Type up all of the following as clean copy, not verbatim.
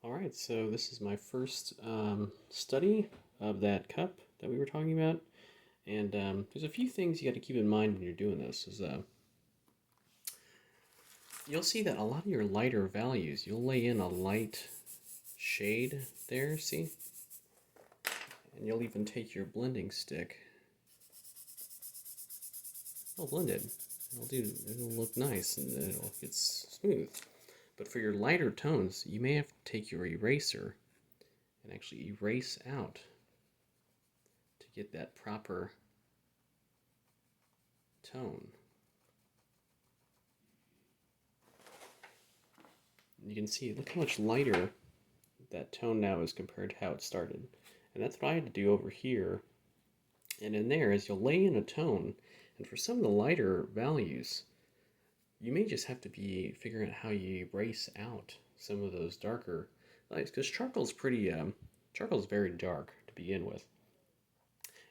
Alright, so this is my first study of that cup that we were talking about. And there's a few things you got to keep in mind when you're doing this. You'll see that a lot of your lighter values, you'll lay in a light shade there, see? And you'll even take your blending stick. It'll blend it. It'll look nice and it'll get smooth. But for your lighter tones, you may have to take your eraser and actually erase out to get that proper tone. You can see, look how much lighter that tone now is compared to how it started. And that's what I had to do over here. And in there, as you'll lay in a tone, and for some of the lighter values, you may just have to be figuring out how you erase out some of those darker lights, because charcoal's very dark to begin with.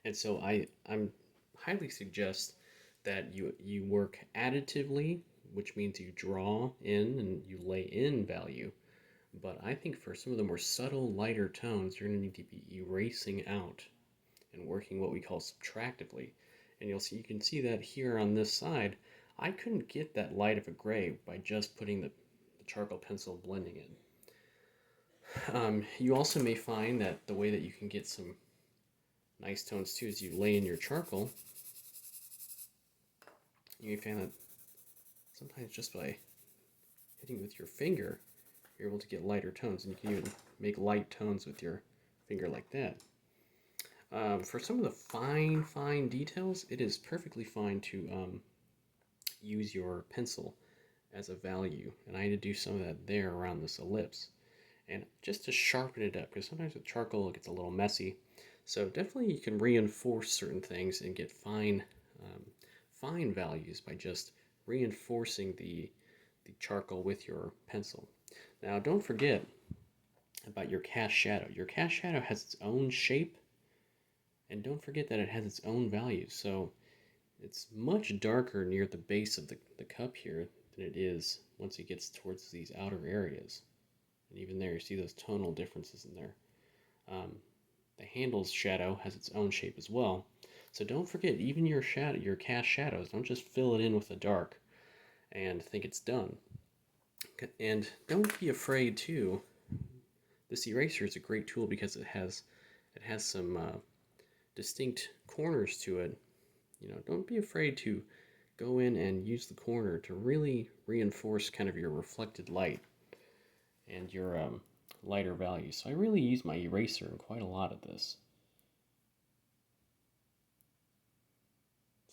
And so I'm highly suggest that you work additively, which means you draw in and you lay in value. But I think for some of the more subtle, lighter tones, you're going to need to be erasing out and working what we call subtractively. And you can see that here on this side, I couldn't get that light of a gray by just putting the charcoal pencil blending it. You also may find that the way that you can get some nice tones too is you lay in your charcoal. You may find that sometimes just by hitting with your finger, you're able to get lighter tones, and you can even make light tones with your finger like that. For some of the fine details, it is perfectly fine to use your pencil as a value, and I had to do some of that there around this ellipse, and just to sharpen it up, because sometimes with charcoal it gets a little messy. So definitely you can reinforce certain things and get fine values by just reinforcing the charcoal with your pencil. Now don't forget about your cast shadow. Your cast shadow has its own shape, and don't forget that it has its own values. So it's much darker near the base of the cup here than it is once it gets towards these outer areas. And even there, you see those tonal differences in there. The handle's shadow has its own shape as well. So don't forget, even your cast shadows, don't just fill it in with the dark and think it's done. And don't be afraid too. This eraser is a great tool because it has some distinct corners to it. Don't be afraid to go in and use the corner to really reinforce kind of your reflected light and your lighter values. So I really use my eraser in quite a lot of this.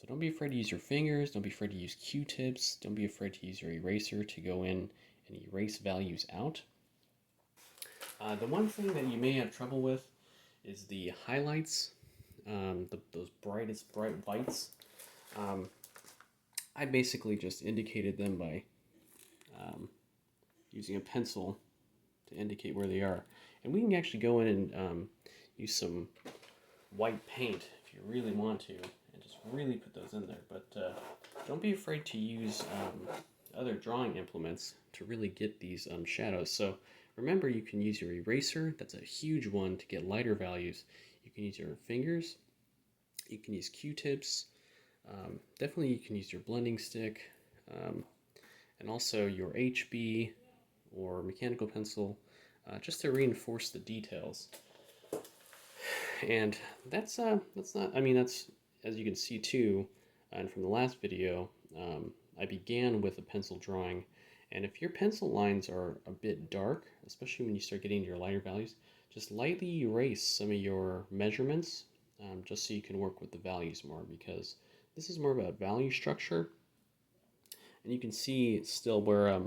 So don't be afraid to use your fingers, don't be afraid to use Q-tips, don't be afraid to use your eraser to go in and erase values out. The one thing that you may have trouble with is the highlights, those brightest bright lights. I basically just indicated them by using a pencil to indicate where they are. And we can actually go in and use some white paint if you really want to, and just really put those in there. But don't be afraid to use other drawing implements to really get these shadows. So remember, you can use your eraser. That's a huge one to get lighter values. You can use your fingers. You can use Q-tips. Definitely you can use your blending stick. And also your HB or mechanical pencil, just to reinforce the details. And that's not, that's, as you can see too, and from the last video, I began with a pencil drawing, and if your pencil lines are a bit dark, especially when you start getting to your lighter values, just lightly erase some of your measurements, just so you can work with the values more, because this is more about value structure, and you can see still where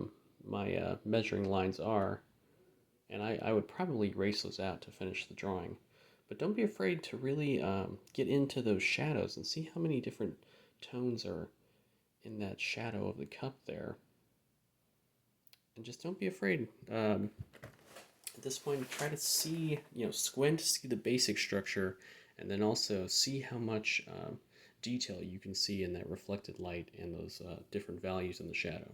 my measuring lines are, and I would probably erase those out to finish the drawing. But don't be afraid to really get into those shadows and see how many different tones are in that shadow of the cup there. And just don't be afraid. At this point, try to see, squint, see the basic structure, and then also see how much detail you can see in that reflected light and those different values in the shadow.